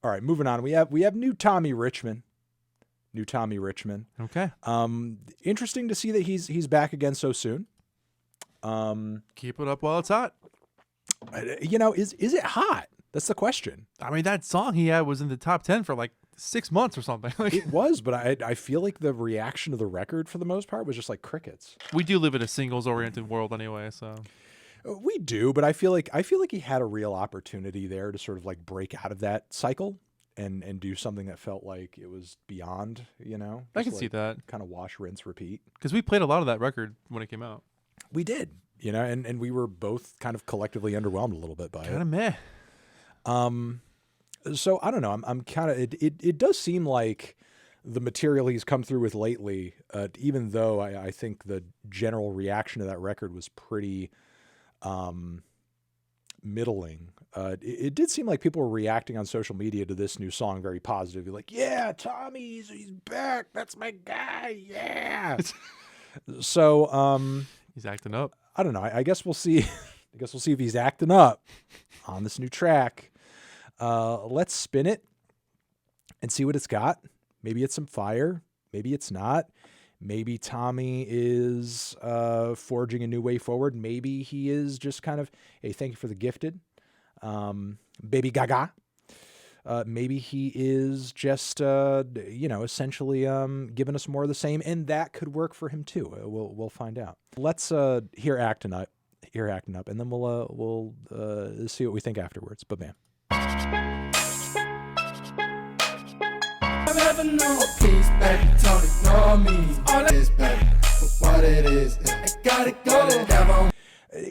All right, moving on. We have new Tommy Richman. New Tommy Richman. Okay. Interesting to see that he's back again so soon. Keep it up while it's hot. Is it hot? That's the question. I mean, that song he had was in the top 10 for like 6 months or something. It was, but I feel like the reaction to the record for the most part was just like crickets. We do live in a singles-oriented world anyway, so. We do, but I feel like he had a real opportunity there to sort of like break out of that cycle and do something that felt like it was beyond, I can see that. Kind of wash, rinse, repeat. Because we played a lot of that record when it came out. We did, and we were both kind of collectively underwhelmed a little bit by it. Kind of meh. So I don't know. I'm kind of, it does seem like the material he's come through with lately, even though I think the general reaction to that record was pretty, middling. It did seem like people were reacting on social media to this new song very positively, like, yeah, Tommy, he's back. That's my guy. Yeah. So, he's acting up. I don't know. I guess we'll see. I guess we'll see if he's acting up on this new track. Let's spin it and see what it's got. Maybe it's some fire. Maybe it's not. Maybe Tommy is forging a new way forward. Maybe he is just kind of, hey, thank you for the gifted. Baby Gaga. Maybe he is just, essentially giving us more of the same, and that could work for him too. We'll find out. Let's hear Actin' Up, and then we'll see what we think afterwards. But man. Never know peace, baby, don't ignore me. All that is, baby, for what it is, I gotta go.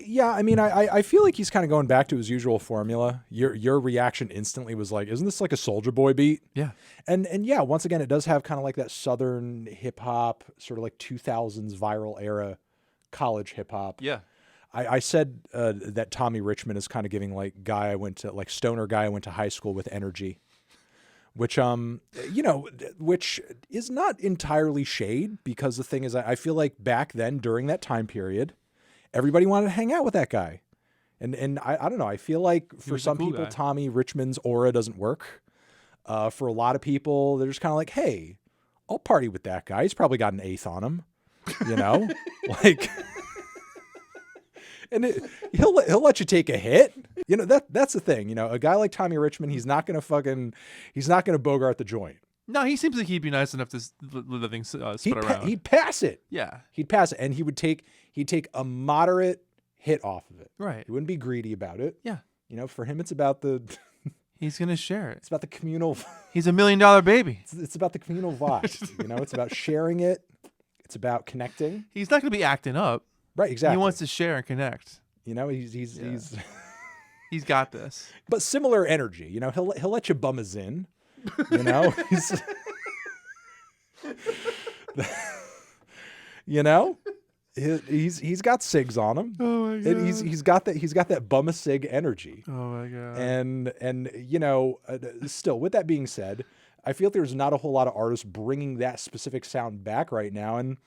Yeah, I mean, I feel like he's kind of going back to his usual formula. Your reaction instantly was like, isn't this like a Soulja Boy beat? Yeah. And yeah, once again, it does have kind of like that Southern hip hop, sort of like 2000s viral era college hip hop. Yeah. I said that Tommy Richman is kind of giving like stoner guy I went to high school with energy. Which which is not entirely shade, because the thing is, I feel like back then during that time period, everybody wanted to hang out with that guy. And I don't know. I feel like for some people, Tommy Richman's aura doesn't work. For a lot of people, they're just kind of like, hey, I'll party with that guy. He's probably got an eighth on him, like, and he'll let you take a hit. That's the thing. A guy like Tommy Richman, he's not going to bogart the joint. No, he seems like he'd be nice enough to let the thing spit around. He'd pass it. Yeah. He'd pass it, and he'd take a moderate hit off of it. Right. He wouldn't be greedy about it. Yeah. For him, it's about the... He's going to share it. It's about the communal... He's $1 million baby. It's about the communal vibe. It's about sharing it. It's about connecting. He's not going to be acting up. Right, exactly. He wants to share and connect. He's He's got this. But similar energy. He'll let you bum his in. He's he's got cigs on him. Oh my god. And he's got that bum a cig energy. Oh my god. And still, with that being said, I feel there's not a whole lot of artists bringing that specific sound back right now, and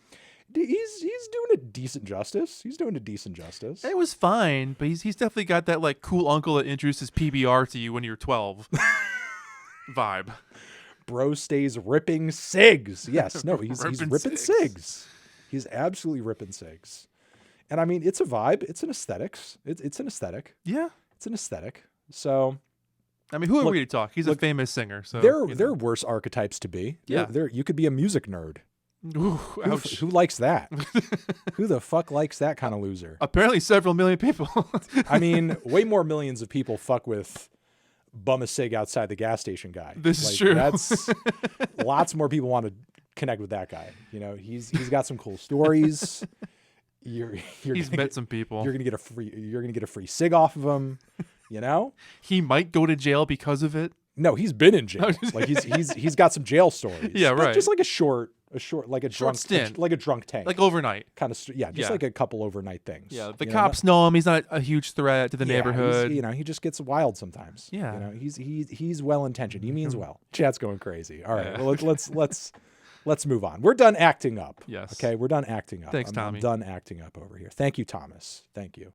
he's doing it decent justice. It was fine, but he's definitely got that like cool uncle that introduces PBR to you when you're 12 vibe. Bro stays ripping cigs. Yes, no, he's ripping cigs. He's absolutely ripping cigs. And I mean, it's a vibe. It's an aesthetics. It's an aesthetic. Yeah. It's an aesthetic. So, I mean, who are we to talk? He's a famous singer. So there are worse archetypes to be. Yeah. You could be a music nerd. Ooh, ouch. Who likes that? Who the fuck likes that kind of loser? Apparently several million people. I mean, way more millions of people fuck with bum a cig outside the gas station guy. This is true. That's lots more people want to connect with that guy. He's got some cool stories. He's met some people. You're gonna get a free cig off of him. He might go to jail because of it. No, he's been in jail. Like he's got some jail stories. Yeah, right. Just like a short like a short drunk stint. like a drunk tank. Like overnight. Kind of like a couple overnight things. Yeah, the cops know him. He's not a huge threat to the neighborhood. He just gets wild sometimes. Yeah. He's well intentioned. He means well. Chat's going crazy. All right. Well, let's move on. We're done acting up. Yes. Okay, we're done acting up. Thanks, Tommy. I'm done acting up over here. Thank you, Thomas. Thank you.